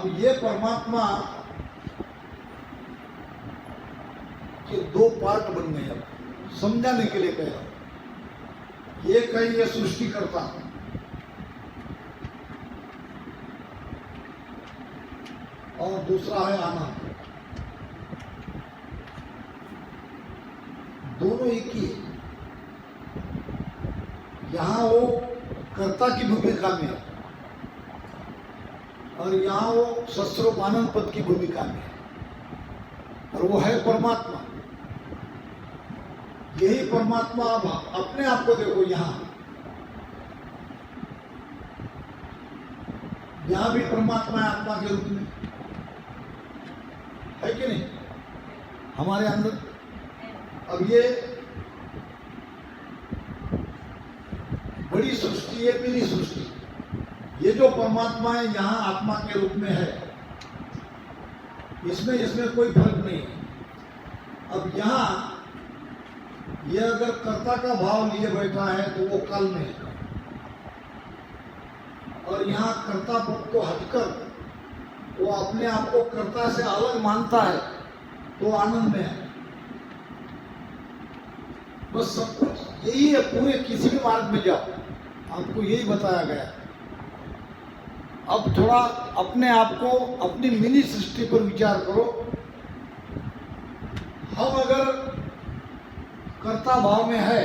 अब ये परमात्मा के दो पार्ट बन गए। अब समझाने के लिए कह रहा हूं। एक है ये सृष्टिकर्ता, और दूसरा है आनंद। दोनों एक ही है। यहां वो कर्ता की भूमिका में है और यहां वो सस्वरूप आनंद पद की भूमिका में है, और वो है परमात्मा। यही परमात्मा अब अपने आप को देखो, यहां भी परमात्मा है आत्मा के रूप में, है कि नहीं, हमारे अंदर। अब ये बड़ी सृष्टि है, मिनी सृष्टि। ये जो परमात्मा है यहां आत्मा के रूप में है, इसमें कोई फर्क नहीं है। अब यहां ये अगर कर्ता का भाव लिए बैठा है तो वो काल में है, और यहाँ कर्ता पद को हटकर वो अपने आप को कर्ता से अलग मानता है तो आनंद में है। बस सब कुछ यही है। पूरे किसी भी मार्ग में जाओ आपको यही बताया गया। अब थोड़ा अपने आप को, अपनी मिनी सृष्टि पर विचार करो। हम अगर कर्ता भाव में है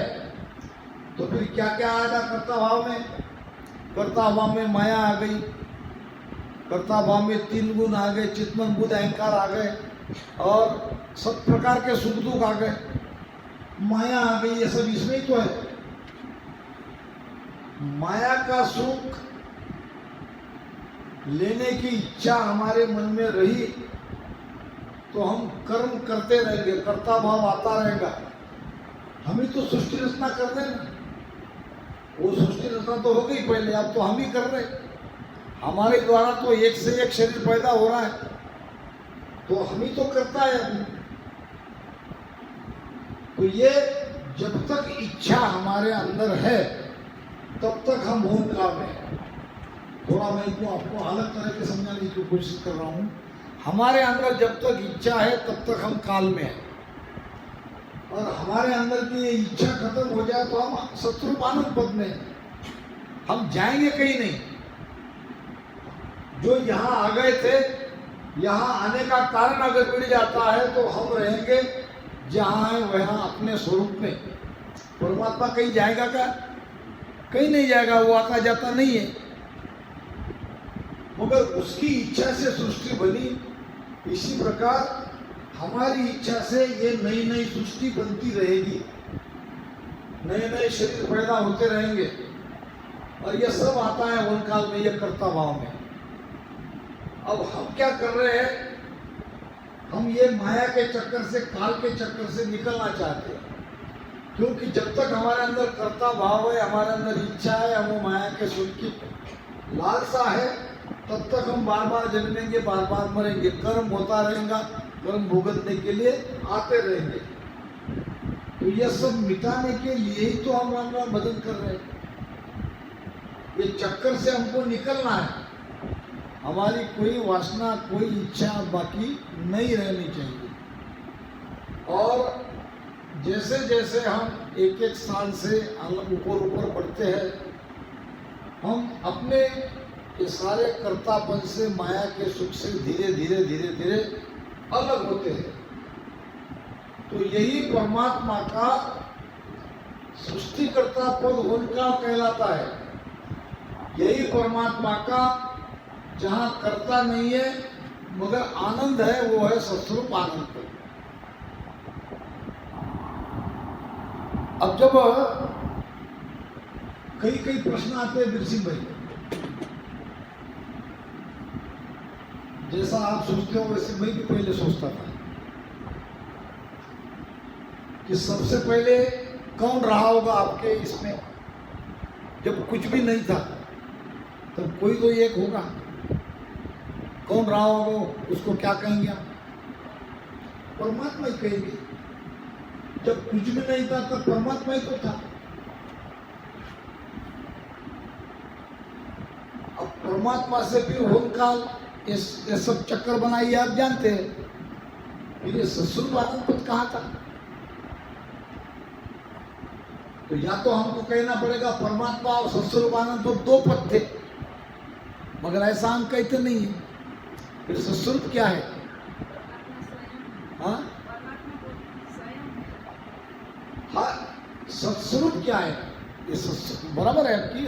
तो फिर क्या क्या आएगा कर्ता भाव में? कर्ता भाव में माया आ गई, कर्ता भाव में तीन गुण आ गए, चित्तमन बुद्ध अहंकार आ गए, और सब प्रकार के सुख दुख आ गए, माया आ गई। ये सब इसमें ही तो है। माया का सुख लेने की इच्छा हमारे मन में रही तो हम कर्म करते रहेंगे, कर्ता भाव आता रहेगा। हम ही तो सृष्टि रचना कर रहे हैं। वो सृष्टि रचना तो हो गई पहले, अब तो हम ही कर रहे। हमारे द्वारा तो एक से एक शरीर पैदा हो रहा है, तो हम ही तो करता है अभी। तो ये जब तक इच्छा हमारे अंदर है तब तक हम भूल काल में हैं। थोड़ा मैं इसको आपको अलग तरह के समझाने की कोशिश कर रहा हूँ। हमारे अंदर जब तक इच्छा है तब तक हम काल में हैं, और हमारे अंदर की ये इच्छा खत्म हो जाए तो हम सत्स्वरूप आनंद पद में हैं। हम जाएंगे कहीं नहीं। जो यहाँ आ गए थे, यहाँ आने का कारण अगर मिल जाता है तो हम रहेंगे जहाँ है वहाँ अपने स्वरूप में। परमात्मा कहीं जाएगा क्या? कहीं नहीं जाएगा, वो आता जाता नहीं है। मगर उसकी इच्छा से सृष्टि बनी। इसी प्रकार हमारी इच्छा से ये नई नई सृष्टि बनती रहेगी, नए नए शरीर पैदा होते रहेंगे, और ये सब आता है वन काल में, ये कर्ता भाव में। अब हम क्या कर रहे हैं? हम ये माया के चक्कर से, काल के चक्कर से निकलना चाहते हैं। क्योंकि जब तक हमारे अंदर कर्ता भाव है, हमारे अंदर इच्छा है, हम माया के सुख की लालसा है, तब तक हम बार बार जन्मेंगे, बार बार मरेंगे। कर्म होता रहेगा, कर्म भुगतने के लिए आते रहेंगे। तो यह सब मिटाने के लिए ही तो हम हमारा मदद कर रहे हैं। ये चक्कर से हमको निकलना है। हमारी कोई वासना, कोई इच्छा बाकी नहीं रहनी चाहिए। और जैसे जैसे हम एक एक साल से ऊपर ऊपर बढ़ते हैं, हम अपने ये सारे कर्तापन से, माया के सुख से धीरे धीरे धीरे धीरे अलग होते हैं। तो यही परमात्मा का सृष्टिकर्ता पद उनका कहलाता है। यही परमात्मा का जहाँ कर्ता नहीं है मगर आनंद है, वो है सस्वरूप आनंद पद। अब जब कई कई प्रश्न आते हैं बिरसिंह भाई, जैसा आप सोचते हो वैसे मैं भी पहले सोचता था कि सबसे पहले कौन रहा होगा आपके इसमें। जब कुछ भी नहीं था तब कोई तो एक होगा। कौन रहा होगा, उसको क्या कहेंगे आप? परमात्मा ही कहेंगे। जब कुछ भी नहीं था तब परमात्मा ही तो था। अब परमात्मा से फिर होम काल, ये सब चक्कर बनाइए, आप जानते हैं। फिर ये सत्स्वरूप आनंद पद कहाँ था? तो या तो हमको कहना पड़ेगा परमात्मा और सत्स्वरूप आनंद पद दो पद थे, मगर ऐसा हम कहते नहीं है। फिर सत्स्वरूप क्या है? हाँ हाँ, सत्स्वरूप क्या है? ये बराबर है आपकी।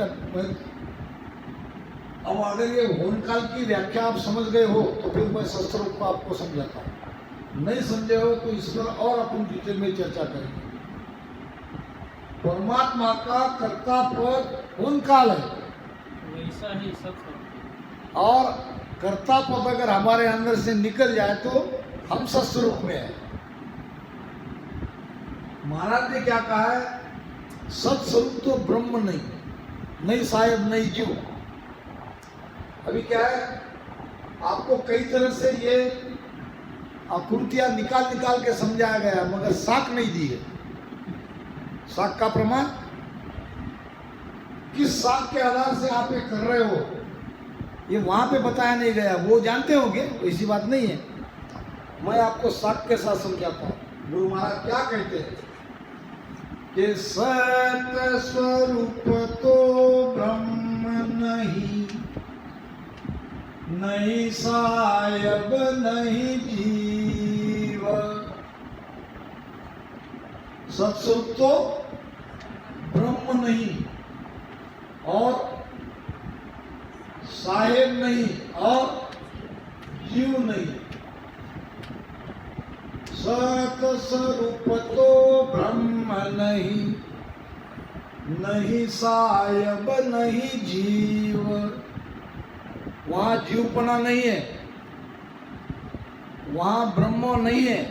अब अगर ये होन काल की व्याख्या आप समझ गए हो तो फिर मैं सत्स्वरूप को आपको समझाता हूँ। नहीं समझे हो तो इस पर और अपन डिटेल में चर्चा करेंगे। परमात्मा का कर्ता पद होन काल है, वैसा ही सत्स्वरूप। और कर्ता पद अगर हमारे अंदर से निकल जाए तो हम सत्स्वरूप में है। महाराज ने क्या कहा है? सत्स्वरूप तो ब्रह्म नहीं, नहीं साहेब नहीं जीव। अभी क्या है, आपको कई तरह से ये आकृतियां निकाल निकाल के समझाया गया, मगर साख नहीं दी है। साख का प्रमाण किस साख के आधार से आप ये कर रहे हो, ये वहां पे बताया नहीं गया। वो जानते होंगे, ऐसी बात नहीं है। मैं आपको साख के साथ समझाता हूँ। गुरु महाराज क्या कहते हैं कि सत स्वरूप तो ब्रह्म नहीं, नहीं सायब नहीं जीव। सत्स्वरूप तो ब्रह्म नहीं और साहेब नहीं और जीव नहीं। सत स्वरूप तो ब्रह्म नहीं, नहीं सायब नहीं जीव। वहां जीवपना नहीं है, वहां ब्रह्म नहीं है।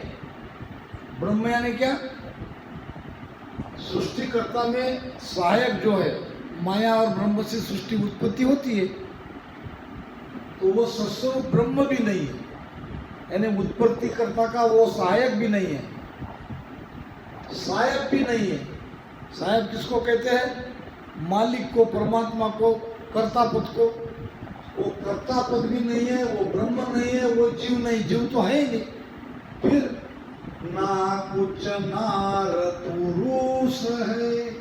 ब्रह्म यानी क्या? सृष्टिकर्ता में सहायक जो है, माया और ब्रह्म से सृष्टि उत्पत्ति होती है, तो वो सत्स्वरूप ब्रह्म भी नहीं है, यानी उत्पत्तिकर्ता का वो सहायक भी नहीं है, सहायक भी नहीं है। सहायक किसको कहते हैं? मालिक को, परमात्मा को, कर्ता पद को। वो कर्ता पद भी नहीं है, वो ब्रह्म नहीं है, वो जीव नहीं। जीव तो है ही नहीं। फिर ना कुछ नार पुरुष है,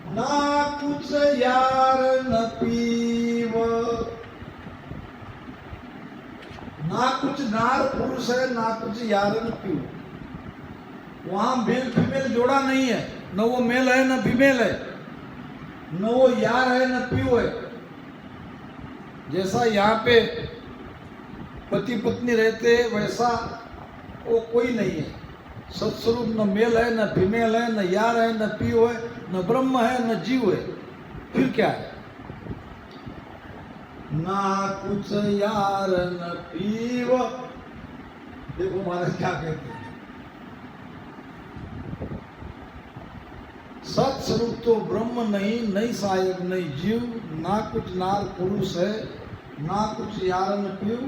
ना कुछ यार न पीव। ना कुछ नार पुरुष है, ना कुछ यार न पीव। वहां मेल फीमेल जोड़ा नहीं है, न वो मेल है न फीमेल है, न वो यार है न पीव है। जैसा यहाँ पे पति पत्नी रहते हैं वैसा वो कोई नहीं है। सत्स्वरूप न मेल है न फीमेल है, न यार है न पीव है, न ब्रह्म है न जीव है। फिर क्या है? ना कुछ यार न पीव। देखो महाराज क्या कहते हैं, सत्स्वरूप तो ब्रह्म नहीं, नहीं सहायक नहीं जीव। ना कुछ नार पुरुष है, ना कुछ यारन पीव,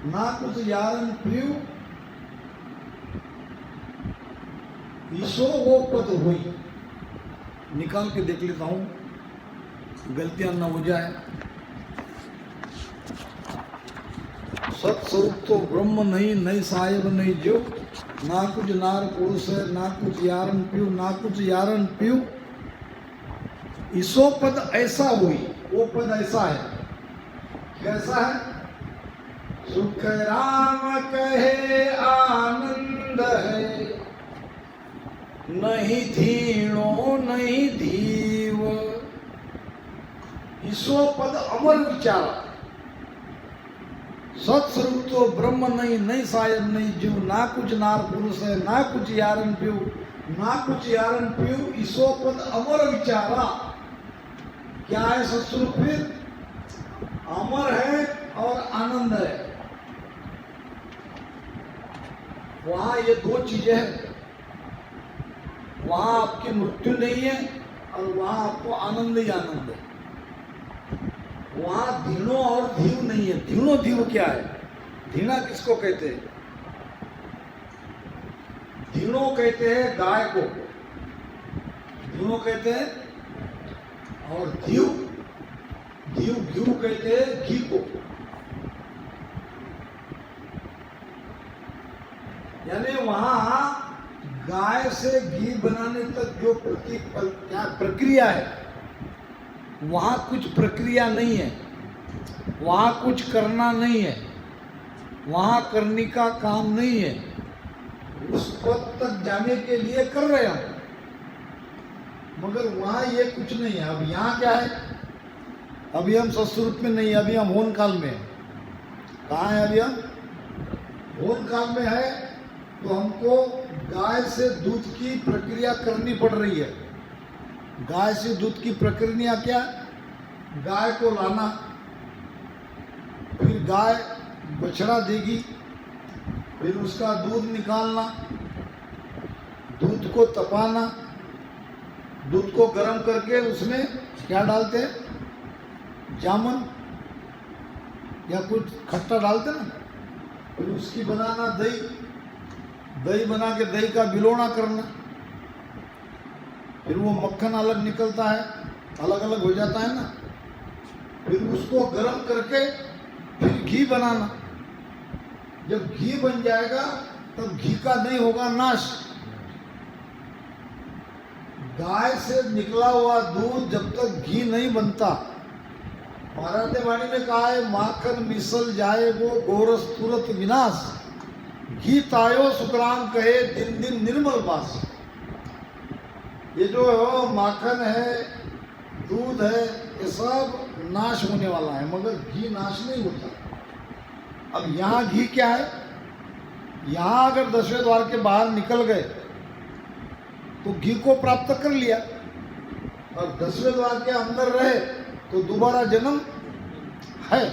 ना कुछ यारन पीव। ईशो वो पद हुई। निकाल के देख लेता हूं, गलतियां ना हो जाए। सत्स्वरूप तो ब्रह्म नहीं, नहीं साहेब नहीं जीव। ना कुछ नार पुरुष है, ना कुछ यारन पीव, ना कुछ यारन पीव। ईसो पद ऐसा हुई, वो पद ऐसा है। कैसा है? सुख राम कहे आनंद है, नहीं धीणो नहीं धीव। ईसो पद अमर विचारा। सत्स्वरूप तो ब्रह्म नहीं, नहीं सायब नहीं जीव। ना कुछ नार पुरुष है, ना कुछ यारन पीव, ना कुछ यारन पीव। ईसो पद अमर विचारा। क्या है सत्स्वरूप? फिर अमर है और आनंद है। वहां ये दो चीजें हैं। वहां आपकी मृत्यु नहीं है और वहां आपको आनंद ही आनंद है। वहां धीनो और धीव नहीं है। धीनो धीव क्या है? धीना किसको कहते हैं? धीनो कहते हैं गाय को, धीनो कहते हैं। और धीव, धीव घी कहते हैं घी को। वहां गाय से घी बनाने तक जो क्या प्रक्रिया है, वहां कुछ प्रक्रिया नहीं है, वहां कुछ करना नहीं है, वहां करने का काम नहीं है। उस पद तक जाने के लिए कर रहे हम, मगर वहां ये कुछ नहीं है। अब यहाँ क्या है? अभी हम सत्स्वरूप में नहीं, अभी हम होन काल में हैं। कहाँ है अभी हम? होन काल में है। तो हमको गाय से दूध की प्रक्रिया करनी पड़ रही है। गाय से दूध की प्रक्रिया क्या? गाय को लाना, फिर गाय बछड़ा देगी, फिर उसका दूध निकालना, दूध को तपाना, दूध को गर्म करके उसमें क्या डालते हैं? जामुन या कुछ खट्टा डालते ना, फिर उसकी बनाना दही, दही बना के दही का बिलोना करना, फिर वो मक्खन अलग निकलता है, अलग अलग हो जाता है ना, फिर उसको गर्म करके फिर घी बनाना। जब घी बन जाएगा तब घी का नहीं होगा नाश। गाय से निकला हुआ दूध जब तक घी नहीं बनता, महाराज ने वाणी में कहा है, माखन मिसल जाए वो गोरस तुरत विनाश, घी तायो सुकराम कहे दिन दिन निर्मल बास। ये जो माखन है, दूध है, ये सब नाश होने वाला है, मगर घी नाश नहीं होता। अब यहाँ घी क्या है? यहाँ अगर 10वें द्वार के बाहर निकल गए तो घी को प्राप्त कर लिया, और 10वें द्वार के अंदर रहे तो दोबारा जन्म है।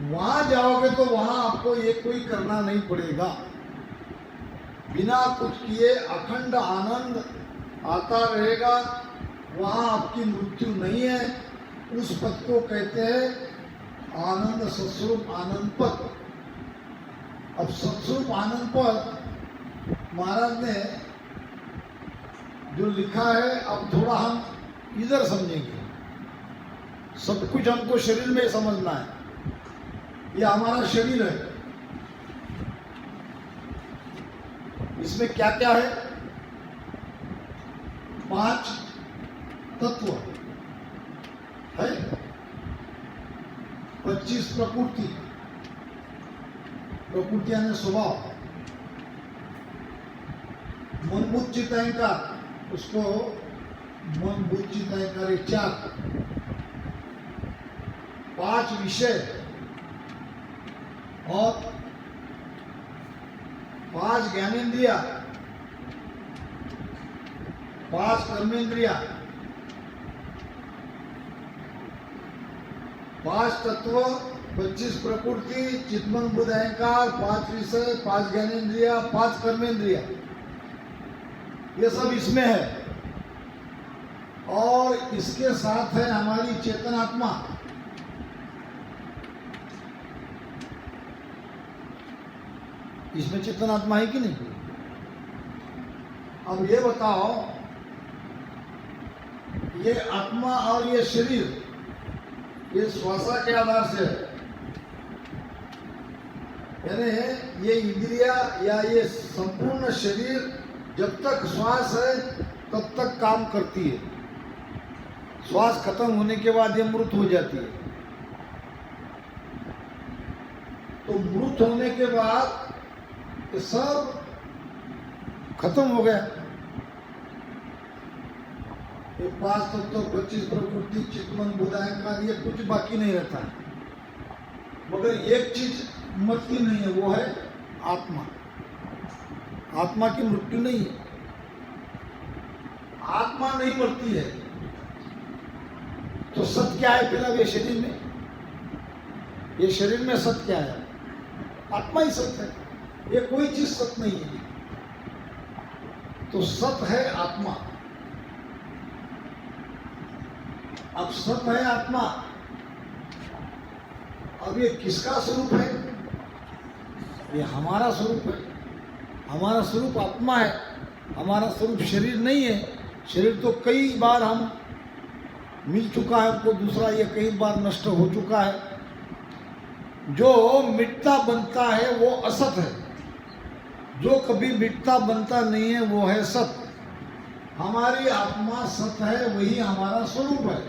वहां जाओगे तो वहां आपको ये कोई करना नहीं पड़ेगा, बिना कुछ किए अखंड आनंद आता रहेगा। वहां आपकी मृत्यु नहीं है। उस पद को कहते हैं आनंद सत्स्वरूप आनंद पद। अब सत्स्वरूप आनंद पद महाराज ने जो लिखा है, अब थोड़ा हम इधर समझेंगे। सब कुछ हमको शरीर में समझना है। ये हमारा शरीर है, इसमें क्या क्या है? 5 तत्व है, 25 प्रकृति, प्रकृति यानी स्वभाव, मन बुद्धि चित्त अहंकार, उसको मन बुद्धि चित्त अहंकार 4, 5 विषय और 5 ज्ञानेन्द्रिया, 5 कर्मेंद्रिया, 5 तत्व, 25 प्रकृति, चित्तमन बुद्ध अहंकार, 5 विषय, 5 ज्ञानेन्द्रिया, 5 कर्मेंद्रिया, ये सब इसमें है। और इसके साथ है हमारी चेतन आत्मा। इसमें चेतन आत्मा है कि नहीं? अब ये बताओ, ये आत्मा और ये शरीर, ये श्वासा के आधार से है, यानी ये इंद्रिया या ये संपूर्ण शरीर जब तक श्वास है तब तक काम करती है। श्वास खत्म होने के बाद ये मृत हो जाती है। तो मृत होने के बाद ये सब खत्म हो गया। ये 5 तत्व, 25 प्रकृति, चित्तमन बुद्ध अहंकार, ये कुछ बाकी नहीं रहता है। मगर एक चीज मरती नहीं है, वो है आत्मा। आत्मा की मृत्यु नहीं है, आत्मा नहीं मरती है। तो सत्य क्या है फिर? अब ये शरीर में, ये शरीर में सत्य क्या है? आत्मा ही सत्य है, ये कोई चीज सत्य नहीं है। तो सत्य है आत्मा। अब सत्य है आत्मा, अब ये किसका स्वरूप है? ये हमारा स्वरूप है। हमारा स्वरूप आत्मा है, हमारा स्वरूप शरीर नहीं है। शरीर तो कई बार हम मिल चुका है हमको, दूसरा ये कई बार नष्ट हो चुका है। जो मिटता बनता है वो असत है, जो कभी मिटता बनता नहीं है वो है सत। हमारी आत्मा सत है, वही हमारा स्वरूप है।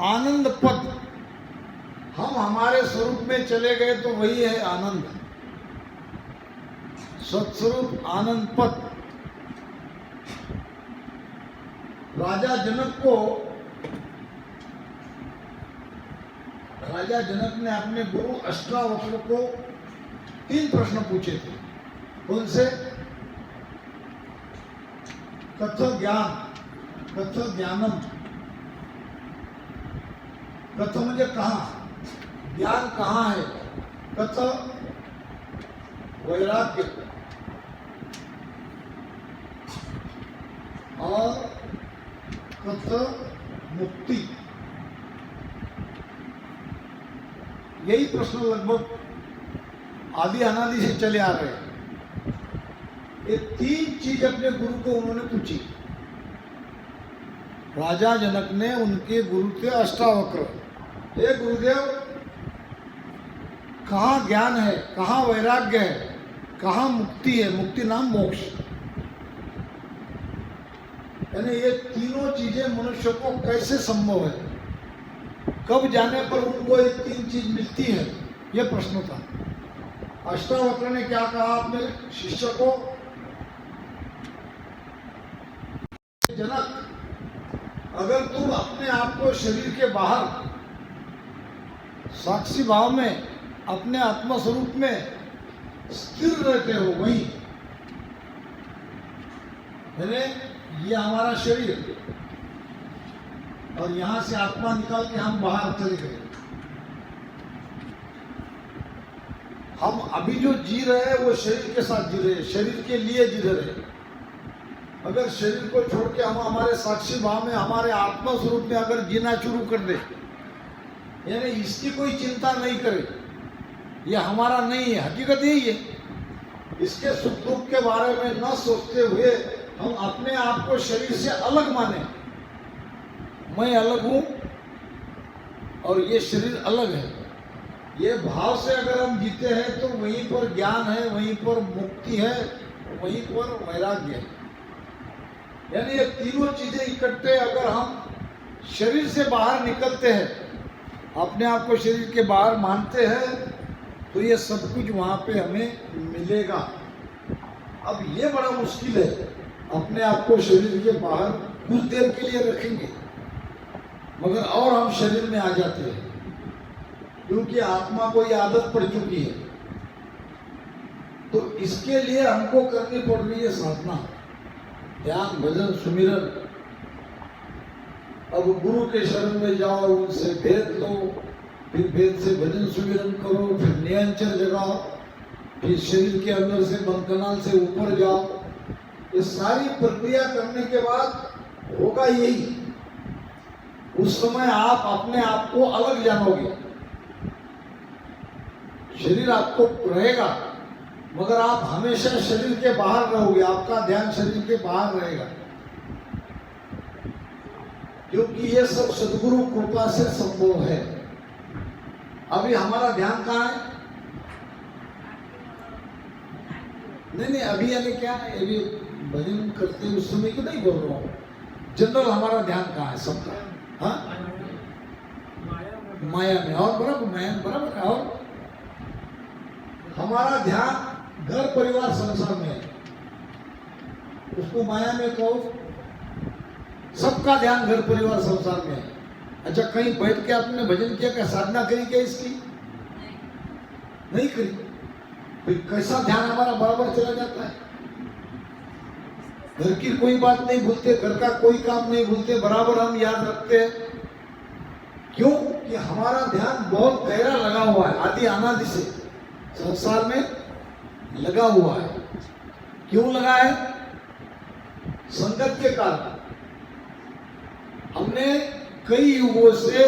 आनंद पद, हम हमारे स्वरूप में चले गए तो वही है आनंद। सत्स्वरूप आनंद पद। राजा जनक ने अपने गुरु अष्टावक्र को 3 प्रश्न पूछे थे। कौन से? कथ ज्ञानम। कथ म्हणजे कहाँ, ज्ञान कहाँ है? कथ वैराग्य और कथ मुक्ति। यही प्रश्न लगभग आदि अनादि से चले आ रहे हैं। ये 3 चीज अपने गुरु को उन्होंने पूछी। राजा जनक ने उनके गुरु थे अष्टावक्र। हे गुरुदेव, कहाँ ज्ञान है, कहाँ वैराग्य है, कहाँ मुक्ति है? मुक्ति नाम मोक्ष। यानी ये तीनों चीजें मनुष्य को कैसे संभव है, कब जाने पर उनको ये 3 चीज मिलती है, ये प्रश्न था। अष्टावक्र ने क्या कहा अपने शिष्य को? जनक, अगर तुम अपने आप को शरीर के बाहर साक्षी भाव में अपने आत्मा स्वरूप में स्थिर रहते हो, वही यानी ये हमारा शरीर, और यहां से आत्मा निकाल के हम बाहर चले गए। हम अभी जो जी रहे हैं वो शरीर के साथ जी रहे हैं, शरीर के लिए जी रहे हैं। अगर शरीर को छोड़ के हम हमारे साक्षी भाव में हमारे आत्मा स्वरूप में अगर जीना शुरू कर दे, यानी इसकी कोई चिंता नहीं करे, ये हमारा नहीं है, हकीकत यही है, इसके सुख दुख के बारे में न सोचते हुए हम अपने आप को शरीर से अलग माने, मैं अलग हूं और ये शरीर अलग है, ये भाव से अगर हम जीते हैं तो वहीं पर ज्ञान है, वहीं पर मुक्ति है, वहीं पर वैराग्य है। यानी ये तीनों चीजें इकट्ठे अगर हम शरीर से बाहर निकलते हैं, अपने आप को शरीर के बाहर मानते हैं, तो ये सब कुछ वहां पे हमें मिलेगा। अब ये बड़ा मुश्किल है, अपने आप को शरीर के बाहर कुछ देर के लिए रखेंगे, मगर और हम शरीर में आ जाते हैं, क्योंकि आत्मा को ये आदत पड़ चुकी है। तो इसके लिए हमको करनी पड़ रही है साधना, ध्यान, भजन, सुमिरन। अब गुरु के शरण में जाओ, उनसे भेद लो, फिर भेद से भजन सुमिरन करो, फिर नियंचर जगाओ, फिर शरीर के अंदर से मनकनाल से ऊपर जाओ। ये सारी प्रक्रिया करने के बाद होगा यही, उस समय आप अपने आप को अलग जानोगे। शरीर आपको रहेगा, मगर आप हमेशा शरीर के बाहर रहोगे, आपका ध्यान शरीर के बाहर रहेगा, क्योंकि ये सब सदगुरु कृपा से संभव है। अभी हमारा ध्यान कहाँ है? नहीं, अभी यानी क्या है, अभी भजन करते उस समय को नहीं बोल रहा हूँ, जनरल हमारा ध्यान कहाँ है सबका? हाँ, माया में। और बराबर, माया बराबर है। और हमारा ध्यान घर परिवार संसार में है, उसको माया में कहो। सबका ध्यान घर परिवार संसार में है। अच्छा, कहीं बैठ के आपने भजन किया, क्या साधना करी क्या इसकी? नहीं करी, फिर कैसा ध्यान हमारा बराबर चला जाता है? घर की कोई बात नहीं भूलते, घर का कोई काम नहीं भूलते, बराबर हम याद रखते हैं। क्यों? कि हमारा ध्यान बहुत गहरा लगा हुआ है, आदि अनादि से संसार में लगा हुआ है। क्यों लगा है? संगत के कारण। हमने कई युगों से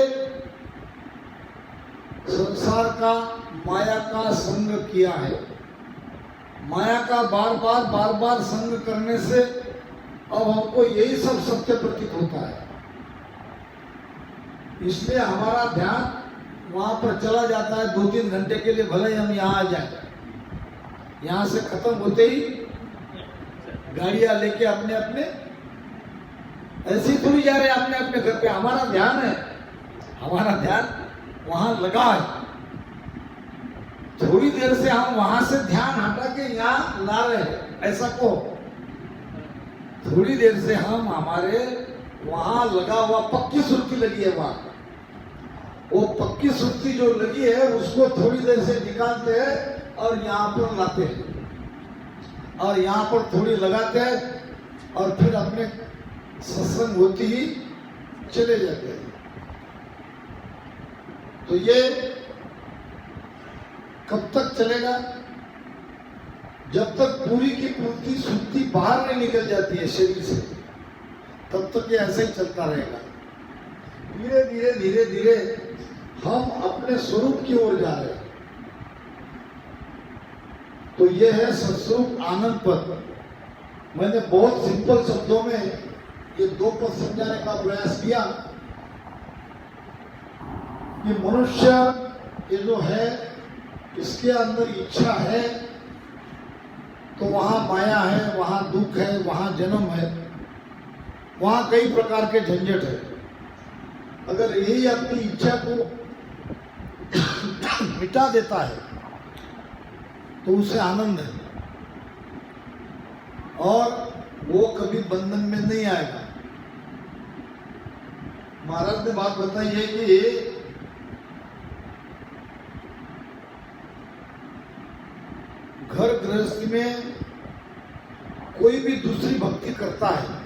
संसार का, माया का संग किया है। माया का बार बार संग करने से अब हमको यही सब सत्य प्रतीत होता है। इसलिए हमारा ध्यान वहां पर चला जाता है 2-3 घंटे के लिए, भले ही हम यहाँ आ जाए, यहाँ से खत्म होते ही गाड़ियां लेके अपने अपने ऐसे ही थोड़ी जा रहे हैं अपने अपने घर पे। हमारा ध्यान है, हमारा ध्यान वहां लगा है। थोड़ी देर से हम वहां से ध्यान हटा के यहाँ ला रहे हैं, ऐसा को थोड़ी देर से हम हमारे वहां लगा हुआ पक्की सुर्ती लगी है, वहां वो पक्की सुर्ती जो लगी है उसको थोड़ी देर से निकालते हैं और यहाँ पर लाते हैं और यहाँ पर थोड़ी लगाते हैं और फिर अपने सत्संग होती ही चले जाते हैं। तो ये कब तक चलेगा? जब तक पूरी की पूरी सुर्ती बाहर नहीं निकल जाती है शरीर से, तब तक ये ऐसे ही चलता रहेगा। धीरे धीरे धीरे धीरे हम अपने स्वरूप की ओर जा रहे हैं। तो ये है सत्स्वरूप आनंद पद। मैंने बहुत सिंपल शब्दों में ये 2 पद समझाने का प्रयास किया कि मनुष्य ये जो है इसके अंदर इच्छा है तो वहां माया है, वहां दुख है, वहां जन्म है, वहां कई प्रकार के झंझट है। अगर यही अपनी इच्छा को मिटा देता है तो उसे आनंद है और वो कभी बंधन में नहीं आएगा। महाराज ने बात बताई है कि घर गृहस्थी में कोई भी दूसरी भक्ति करता है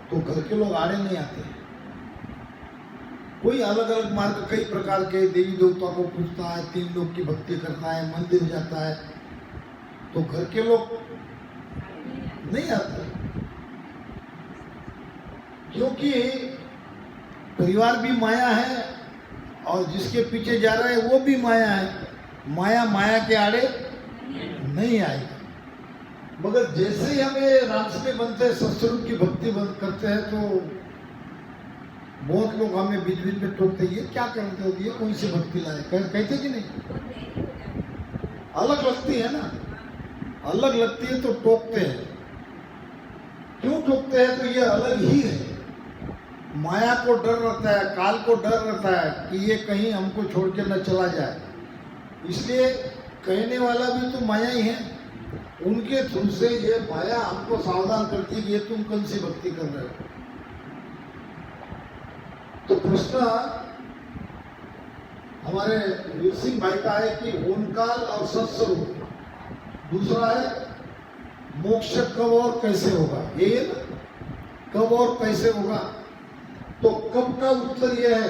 तो घर के लोग आड़े नहीं आते। कोई अलग अलग मार्ग, कई प्रकार के देवी देवता को पूजता है, 3 लोग की भक्ति करता है, मंदिर जाता है, तो घर के लोग नहीं आते क्योंकि परिवार भी माया है और जिसके पीछे जा रहा है वो भी माया है। माया माया के आड़े नहीं आएगा। मगर जैसे ही हम ये रामस्वरूप बनते हैं, सत्स्वरूप की भक्ति बंद करते हैं, तो बहुत लोग हमें बीच बीच में टोकते हैं, ये क्या करते हो, ये कौन सी भक्ति लाए, कहते कि नहीं? अलग लगती है ना, अलग लगती है तो टोकते हैं। क्यों टोकते हैं? तो ये अलग ही है। माया को डर रहता है, काल को डर रहता है कि ये कहीं हमको छोड़ के न चला जाए, इसलिए कहने वाला भी तो माया ही है। उनके थ्रू से ये माया हमको सावधान करती है कि ये तुम कौन सी भक्ति कर रहे हो। तो प्रश्न हमारे वीर सिंह भाई का है कि ओंकार और सत्स्वरूप, दूसरा है मोक्ष कब और कैसे होगा, ये है ना, कब और कैसे होगा। तो कब का उत्तर यह है,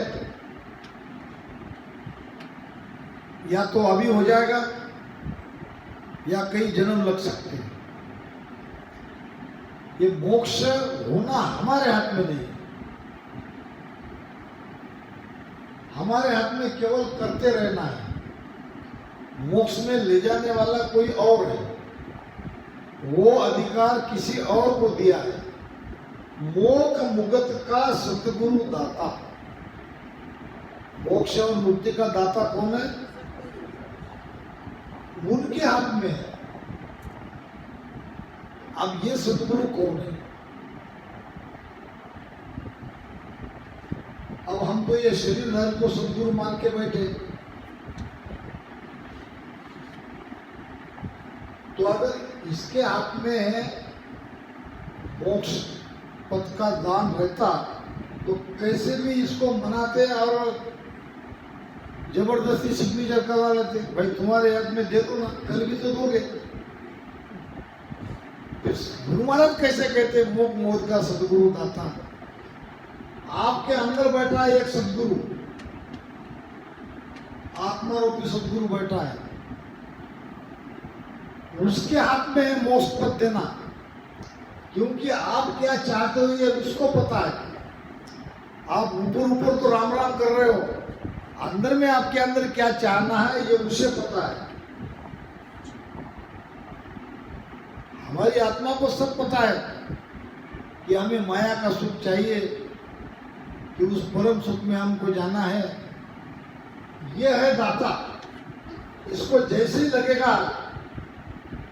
या तो अभी हो जाएगा या कई जन्म लग सकते हैं। ये मोक्ष होना हमारे हाथ में नहीं है, हमारे हाथ में केवल करते रहना है। मोक्ष में ले जाने वाला कोई और है, वो अधिकार किसी और को दिया है। मोक्ष मुगत का सतगुरु दाता, मोक्ष और मुक्ति का दाता कौन है? उनके हाथ में है। अब ये सतगुरु कौन है? अब हम तो ये शरीरधारी को सतगुरु मान के बैठे, तो अगर इसके हाथ में मोक्ष पद का दान रहता तो कैसे भी इसको मनाते और जबरदस्ती सिग्नेचर करवा लेते, भाई तुम्हारे हाथ में दे दो ना, कल भी तो दोगे। गुरु महाराज कैसे कहते मोक्ष मोद का सदगुरु दाता? आपके अंदर बैठा है एक सदगुरु, आत्मा रूपी सदगुरु बैठा है, उसके हाथ में है मोक्ष पद देना। क्योंकि आप क्या चाहते हो ये उसको पता है। आप ऊपर ऊपर तो राम राम कर रहे हो, अंदर में आपके अंदर क्या चाहना है ये उसे पता है। हमारी आत्मा को सब पता है कि हमें माया का सुख चाहिए, कि उस परम सुख में हमको जाना है, ये है दाता। इसको जैसे ही लगेगा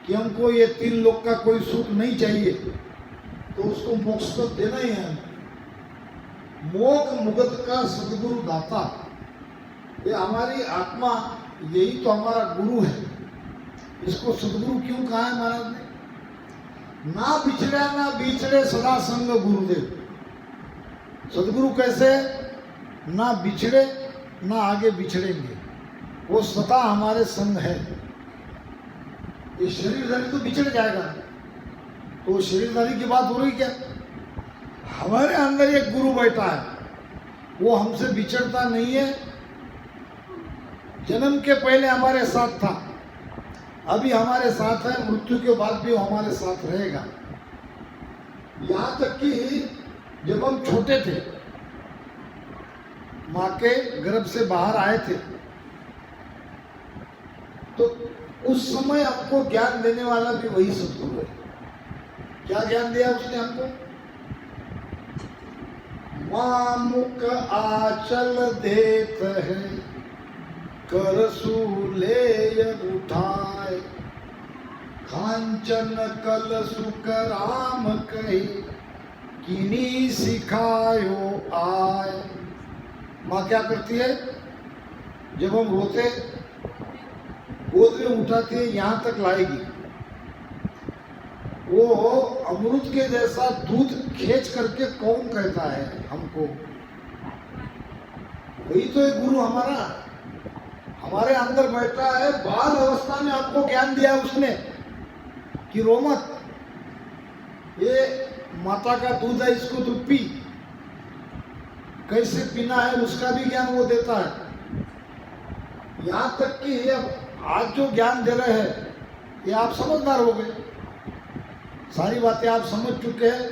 कि हमको ये 3 लोक का कोई सुख नहीं चाहिए, तो उसको मोक्ष तो देना ही है। मोक्ष मुगत का सदगुरु दाता, ये हमारी आत्मा, यही तो हमारा गुरु है। इसको सदगुरु क्यों कहा है महाराज ने? ना बिछड़ा ना बिछड़े सदा संग गुरुदेव। सदगुरु कैसे? ना बिछड़े ना आगे बिछड़ेंगे, वो सदा हमारे संग है। ये शरीरधारी तो बिछड़ जाएगा, तो शरीरधारी की बात हो रही क्या? हमारे अंदर एक गुरु बैठा है, वो हमसे बिछड़ता नहीं है। जन्म के पहले हमारे साथ था, अभी हमारे साथ है, मृत्यु के बाद भी वो हमारे साथ रहेगा। यहाँ तक कि जब हम छोटे थे, माँ के गर्भ से बाहर आए थे, तो उस समय हमको ज्ञान देने वाला भी वही सदगुरु है। क्या ज्ञान दिया उसने हमको? माँ मुख आचल देत है, कर सूले उठाए, कांचन कल सुख राम कहे, किनी सिखायो आए। माँ क्या करती है? जब हम रोते, गोद में उठाती है, यहाँ तक लाएगी। वो अमृत के जैसा दूध खींच करके कौन कहता है हमको? वही तो है गुरु हमारा, हमारे अंदर बैठा है। बाल अवस्था में आपको ज्ञान दिया उसने कि रो मत, ये माता का दूध है, इसको तू पी। कैसे पीना है उसका भी ज्ञान वो देता है। यहाँ तक कि आज जो ज्ञान दे रहे हैं, ये आप समझदार हो गए, सारी बातें आप समझ चुके हैं।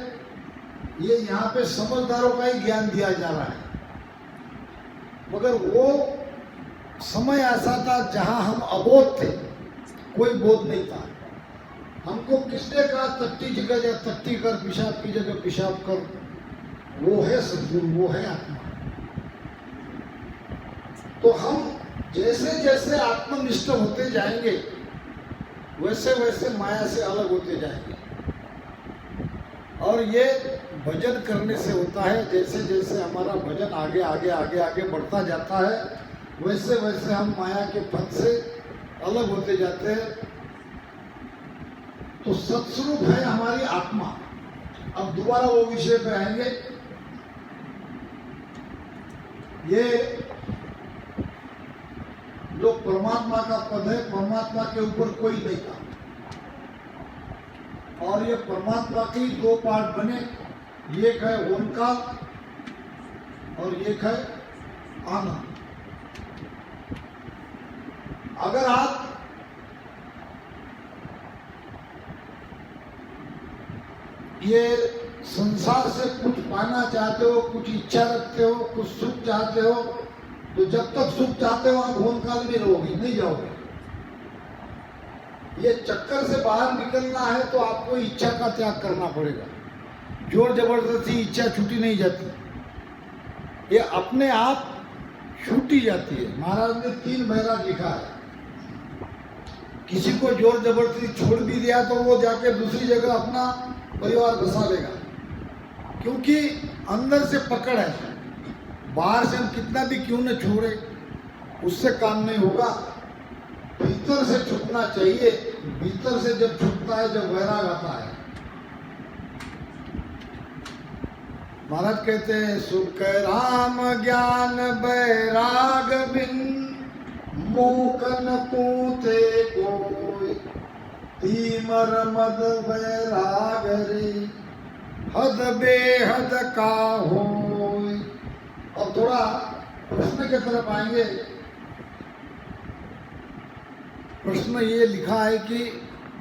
ये यहाँ पे समझदारों का ही ज्ञान दिया जा रहा है। मगर वो समय ऐसा था जहाँ हम अबोध थे, कोई बोध नहीं था। हमको किसने कहा तट्टी जगह या तट्टी कर, पेशाब की जगह पेशाब कर? वो है सदगुरु, वो है आत्मा। तो हम जैसे जैसे आत्मनिष्ठ होते जाएंगे, वैसे वैसे माया से अलग होते जाएंगे। और ये भजन करने से होता है। जैसे जैसे हमारा भजन आगे आगे आगे आगे बढ़ता जाता है, वैसे वैसे हम माया के फंद से अलग होते जाते हैं। तो सत्स्वरूप है हमारी आत्मा। अब दोबारा वो विषय पे आएंगे। ये जो परमात्मा का पद है, परमात्मा के ऊपर कोई नहीं था। और ये परमात्मा के 2 पार्ट बने, एक है ओंकार और एक है आनंद। अगर आप ये संसार से कुछ पाना चाहते हो, कुछ इच्छा रखते हो, कुछ सुख चाहते हो, तो जब तक सुख चाहते हो आप ओंकार में रहोगे, नहीं जाओगे। ये चक्कर से बाहर निकलना है तो आपको इच्छा का त्याग करना पड़ेगा। जोर जबरदस्ती इच्छा छूटी नहीं जाती, ये अपने आप छूटी जाती है। महाराज ने 3 बैराग लिखा है। किसी को जोर जबरदस्ती छोड़ भी दिया तो वो जाके दूसरी जगह अपना परिवार बसा लेगा, क्योंकि अंदर से पकड़ है। बाहर से हम कितना भी क्यों न छोड़े, उससे काम नहीं होगा। भीतर से छूटना चाहिए। भीतर से जब छूटता है, जब वैराग आता है। महाराज कहते हैं, सुख राम ज्ञान बैराग बिन, मूकन पूते कोई, तीमर मद बैराग रे, हद बेहद का होय। अब थोड़ा प्रश्न की तरफ आएंगे। प्रश्न ये लिखा है कि